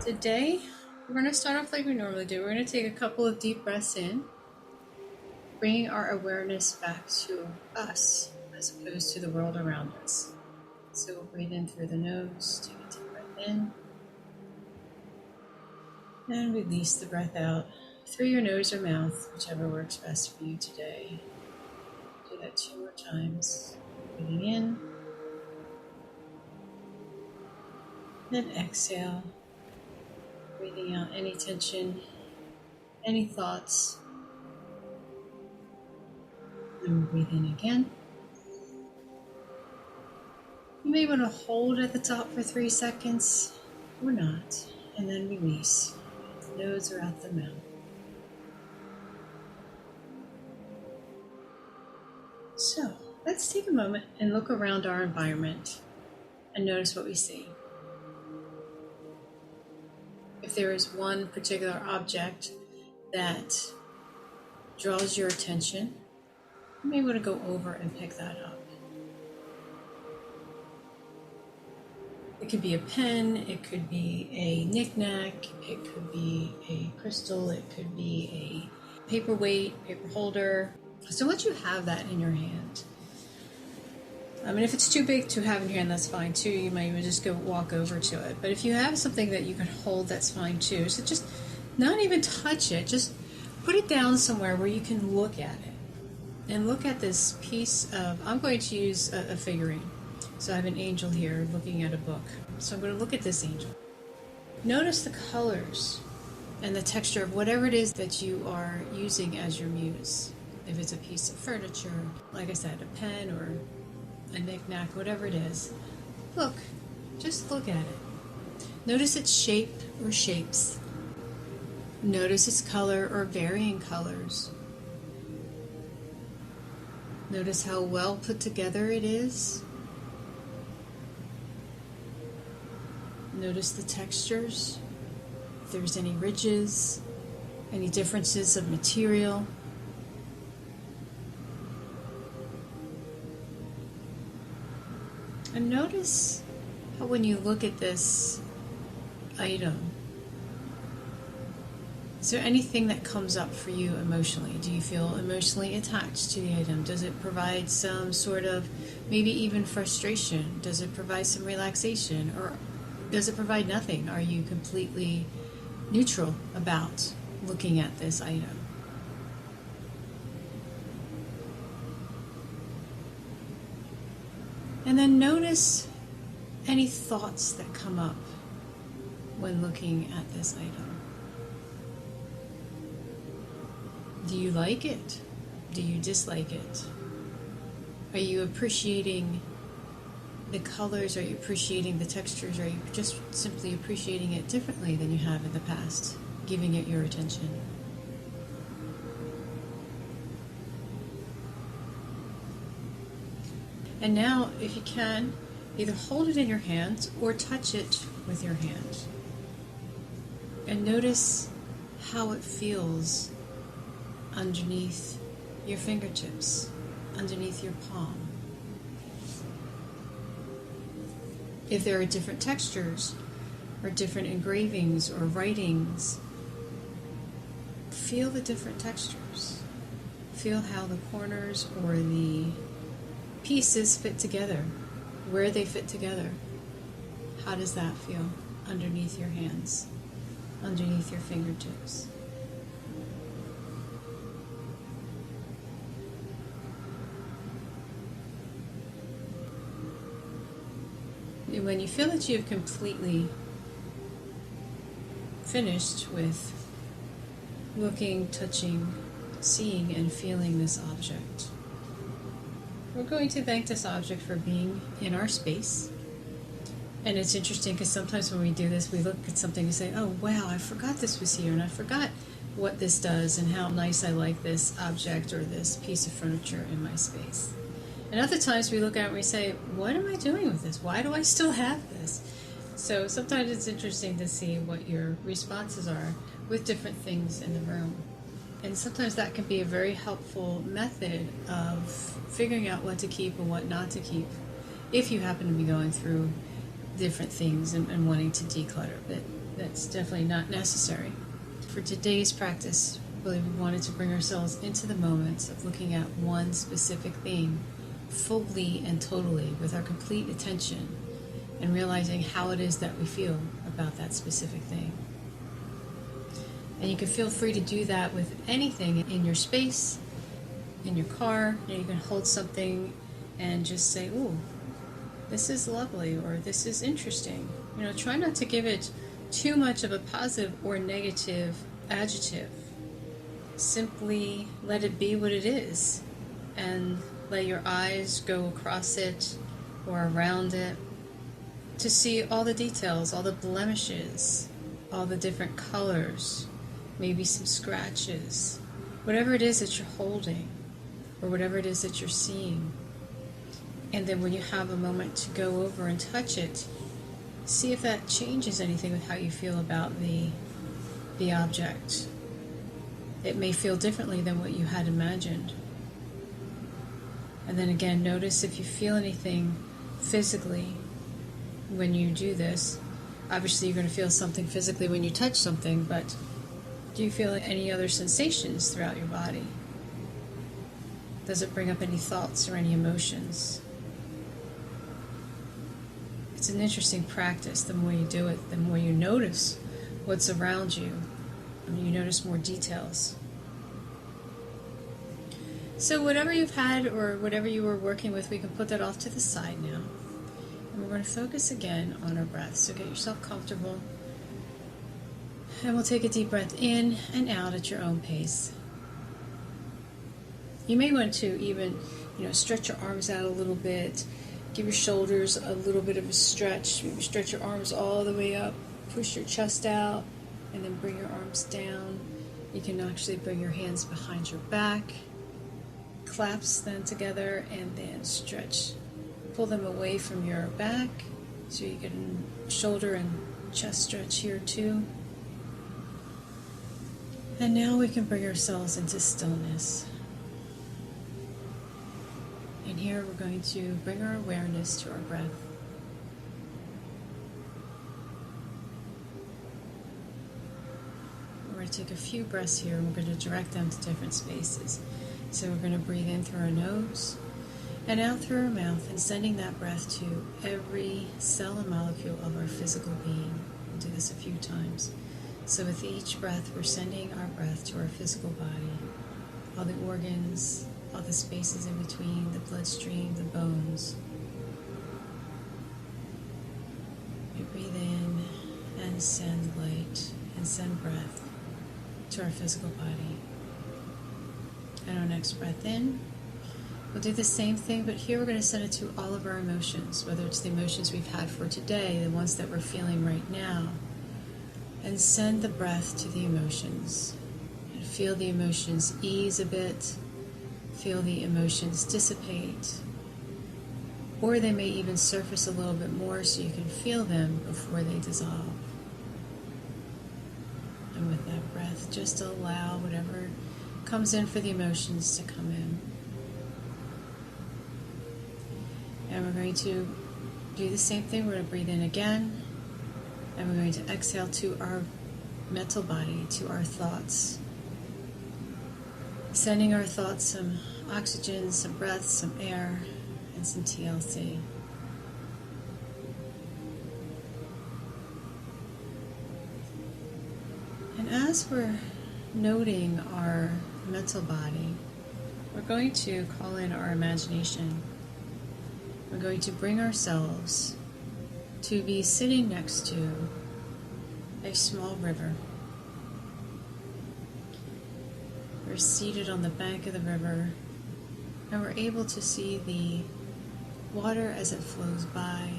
Today, we're going to start off like we normally do. We're going to take a couple of deep breaths in, bringing our awareness back to us as opposed to the world around us. So we'll breathe in through the nose, take a deep breath in, and release the breath out through your nose or mouth, whichever works best for you today. Do that 2 more times. Breathing in, then exhale. Breathing out any tension, any thoughts. Then breathe in again. You may want to hold at the top for 3 seconds or not, and then release. Out the nose or out the mouth. So let's take a moment and look around our environment and notice what we see. If there is one particular object that draws your attention, you may want to go over and pick that up. It could be a pen, it could be a knick-knack, it could be a crystal, it could be a paperweight, paper holder. So once you have that in your hand, if it's too big to have in your hand, that's fine too. You might even just go walk over to it. But if you have something that you can hold, that's fine too. So just not even touch it. Just put it down somewhere where you can look at it. And look at this piece of, I'm going to use a figurine. So I have an angel here looking at a book. So I'm going to look at this angel. Notice the colors and the texture of whatever it is that you are using as your muse. If it's a piece of furniture, like I said, a pen or a knick-knack, whatever it is. Look, just look at it. Notice its shape or shapes. Notice its color or varying colors. Notice how well put together it is. Notice the textures, if there's any ridges, any differences of material. And notice how when you look at this item, is there anything that comes up for you emotionally? Do you feel emotionally attached to the item? Does it provide some sort of, maybe even frustration? Does it provide some relaxation? Or does it provide nothing? Are you completely neutral about looking at this item? And then notice any thoughts that come up when looking at this item. Do you like it? Do you dislike it? Are you appreciating the colors? Are you appreciating the textures? Are you just simply appreciating it differently than you have in the past, giving it your attention? And now, if you can, either hold it in your hands or touch it with your hand. And notice how it feels underneath your fingertips, underneath your palm. If there are different textures or different engravings or writings, feel the different textures. Feel how the corners or the pieces fit together, where they fit together. How does that feel underneath your hands, underneath your fingertips? And when you feel that you've completely finished with looking, touching, seeing, and feeling this object, we're going to thank this object for being in our space. And it's interesting because sometimes when we do this, we look at something and say, oh wow, I forgot this was here, and I forgot what this does and how nice I like this object or this piece of furniture in my space. And other times we look at it and we say, what am I doing with this? Why do I still have this? So sometimes it's interesting to see what your responses are with different things in the room. And sometimes that can be a very helpful method of figuring out what to keep and what not to keep if you happen to be going through different things and wanting to declutter. But that's definitely not necessary. For today's practice, really we wanted to bring ourselves into the moment of looking at one specific theme fully and totally with our complete attention and realizing how it is that we feel about that specific thing. And you can feel free to do that with anything in your space, in your car. You can hold something and just say, ooh, this is lovely, or this is interesting. Try not to give it too much of a positive or negative adjective. Simply let it be what it is and let your eyes go across it or around it to see all the details, all the blemishes, all the different colors, maybe some scratches, whatever it is that you're holding or whatever it is that you're seeing. And then when you have a moment to go over and touch it, see if that changes anything with how you feel about the object. It may feel differently than what you had imagined. And then again, notice if you feel anything physically when you do this. Obviously you're going to feel something physically when you touch something, but do you feel any other sensations throughout your body? Does it bring up any thoughts or any emotions? It's an interesting practice. The more you do it, the more you notice what's around you. You notice more details. So whatever you've had or whatever you were working with, we can put that off to the side now. And we're going to focus again on our breath. So get yourself comfortable. And we'll take a deep breath in and out at your own pace. You may want to even, stretch your arms out a little bit. Give your shoulders a little bit of a stretch. Maybe stretch your arms all the way up. Push your chest out. And then bring your arms down. You can actually bring your hands behind your back. Clasp them together and then stretch. Pull them away from your back so you get a shoulder and chest stretch here too. And now we can bring ourselves into stillness. And here we're going to bring our awareness to our breath. We're going to take a few breaths here and we're going to direct them to different spaces. So we're going to breathe in through our nose and out through our mouth, and sending that breath to every cell and molecule of our physical being. We'll do this a few times. So with each breath, we're sending our breath to our physical body, all the organs, all the spaces in between, the bloodstream, the bones. We breathe in and send light and send breath to our physical body. And our next breath in, we'll do the same thing, but here we're going to send it to all of our emotions, whether it's the emotions we've had for today, the ones that we're feeling right now, and send the breath to the emotions. And feel the emotions ease a bit, feel the emotions dissipate, or they may even surface a little bit more so you can feel them before they dissolve. And with that breath, just allow whatever comes in for the emotions to come in. And we're going to do the same thing. We're going to breathe in again, and we're going to exhale to our mental body, to our thoughts. Sending our thoughts some oxygen, some breath, some air, and some TLC. And as we're noting our mental body, we're going to call in our imagination. We're going to bring ourselves to be sitting next to a small river. We're seated on the bank of the river, and we're able to see the water as it flows by.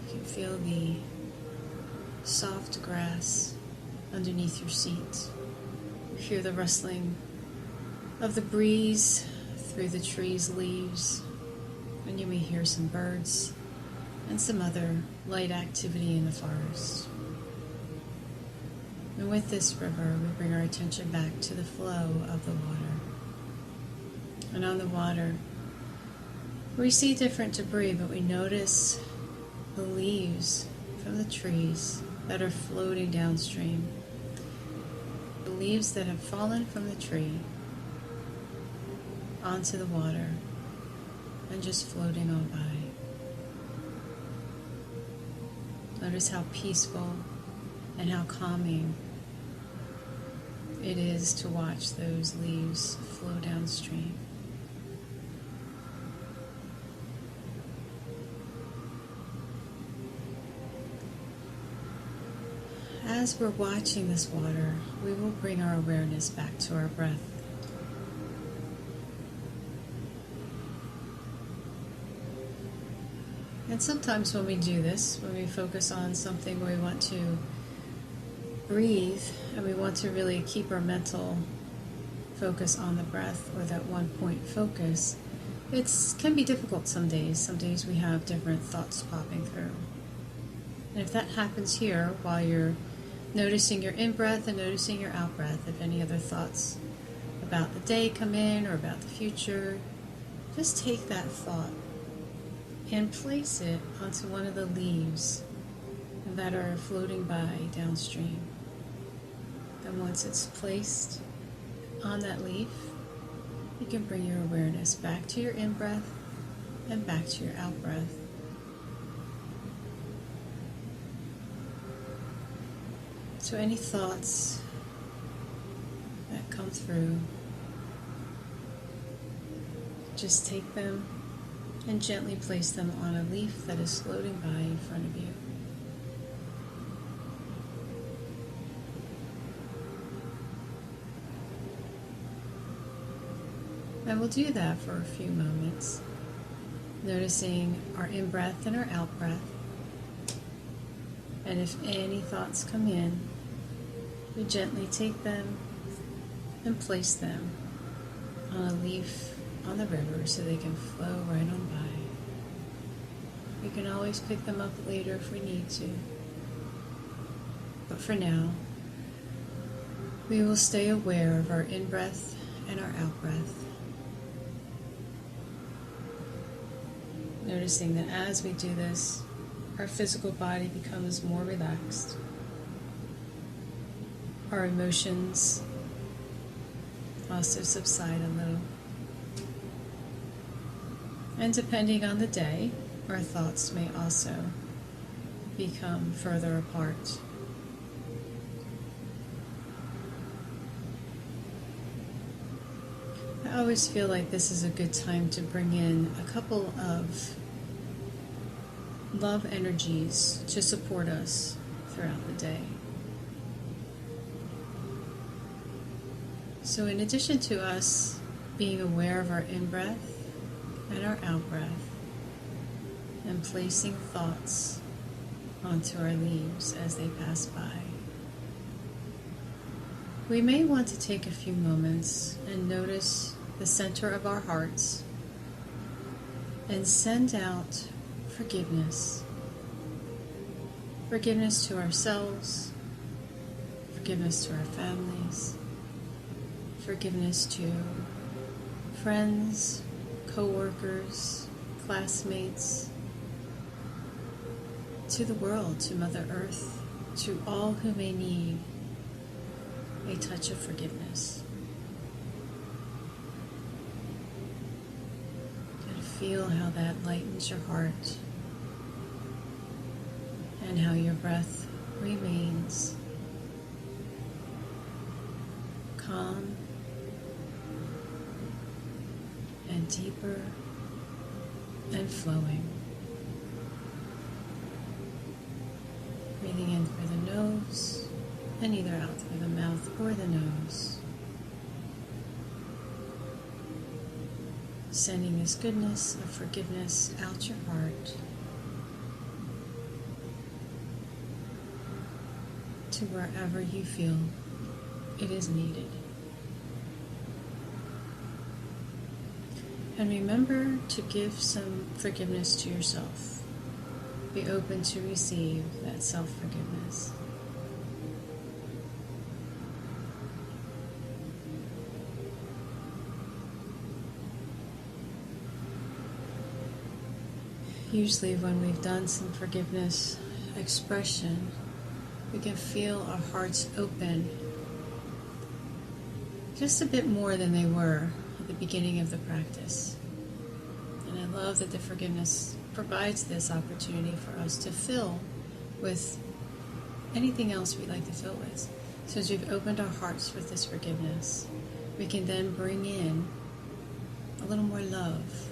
You can feel the soft grass underneath your seat. You hear the rustling of the breeze through the trees' leaves, and you may hear some birds and some other light activity in the forest. And with this river, we bring our attention back to the flow of the water. And on the water, we see different debris, but we notice the leaves from the trees that are floating downstream. The leaves that have fallen from the tree onto the water and just floating on by. Notice how peaceful and how calming it is to watch those leaves flow downstream. As we're watching this water, we will bring our awareness back to our breath. And sometimes when we do this, when we focus on something where we want to breathe and we want to really keep our mental focus on the breath or that one point focus, it can be difficult some days. Some days we have different thoughts popping through. And if that happens here while you're noticing your in-breath and noticing your out-breath, if any other thoughts about the day come in or about the future, just take that thought and place it onto one of the leaves that are floating by downstream. And once it's placed on that leaf, you can bring your awareness back to your in-breath and back to your out-breath. So any thoughts that come through, just take them and gently place them on a leaf that is floating by in front of you. And we'll do that for a few moments, noticing our in-breath and our out-breath. And if any thoughts come in, we gently take them and place them on a leaf on the river so they can flow right on by. We can always pick them up later if we need to. But for now, we will stay aware of our in-breath and our out-breath. Noticing that as we do this, our physical body becomes more relaxed. Our emotions also subside a little. And depending on the day, our thoughts may also become further apart. I always feel like this is a good time to bring in a couple of love energies to support us throughout the day. So in addition to us being aware of our in-breath and our out-breath and placing thoughts onto our leaves as they pass by, we may want to take a few moments and notice the center of our hearts and send out forgiveness. Forgiveness to ourselves, forgiveness to our families, forgiveness to friends, co-workers, classmates, to the world, to Mother Earth, to all who may need a touch of forgiveness. And feel how that lightens your heart and how your breath remains calm and deeper and flowing. Breathing in through the nose and either out through the mouth or the nose. Sending this goodness of forgiveness out your heart to wherever you feel it is needed. And remember to give some forgiveness to yourself. Be open to receive that self-forgiveness. Usually when we've done some forgiveness expression, we can feel our hearts open just a bit more than they were at the beginning of the practice. And I love that the forgiveness provides this opportunity for us to fill with anything else we'd like to fill with. So as we've opened our hearts with this forgiveness, we can then bring in a little more love,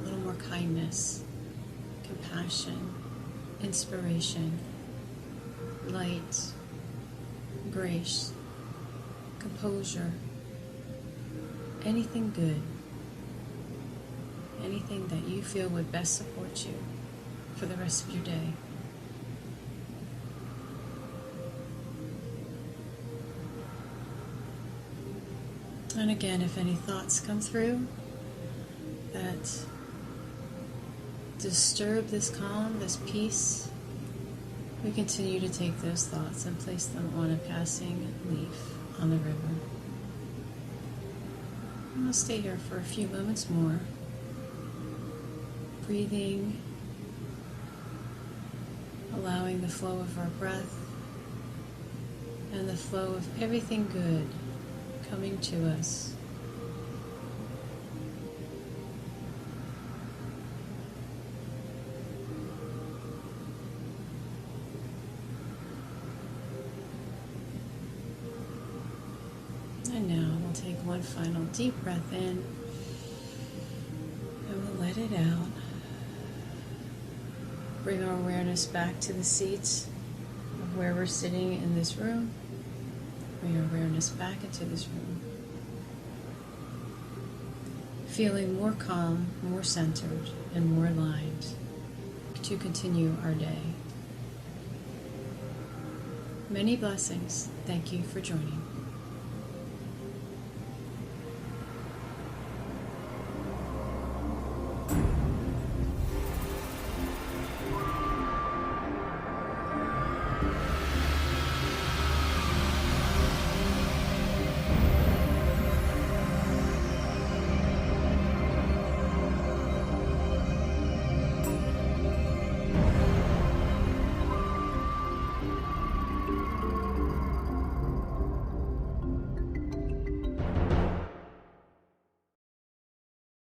a little more kindness, compassion, inspiration, light, grace, composure, anything good, anything that you feel would best support you for the rest of your day. And again, if any thoughts come through that disturb this calm, this peace, we continue to take those thoughts and place them on a passing leaf on the river. And we'll stay here for a few moments more, breathing, allowing the flow of our breath and the flow of everything good coming to us. And now we'll take one final deep breath in and we'll let it out. Bring our awareness back to the seats of where we're sitting in this room. Bring our awareness back into this room. Feeling more calm, more centered, and more aligned to continue our day. Many blessings. Thank you for joining.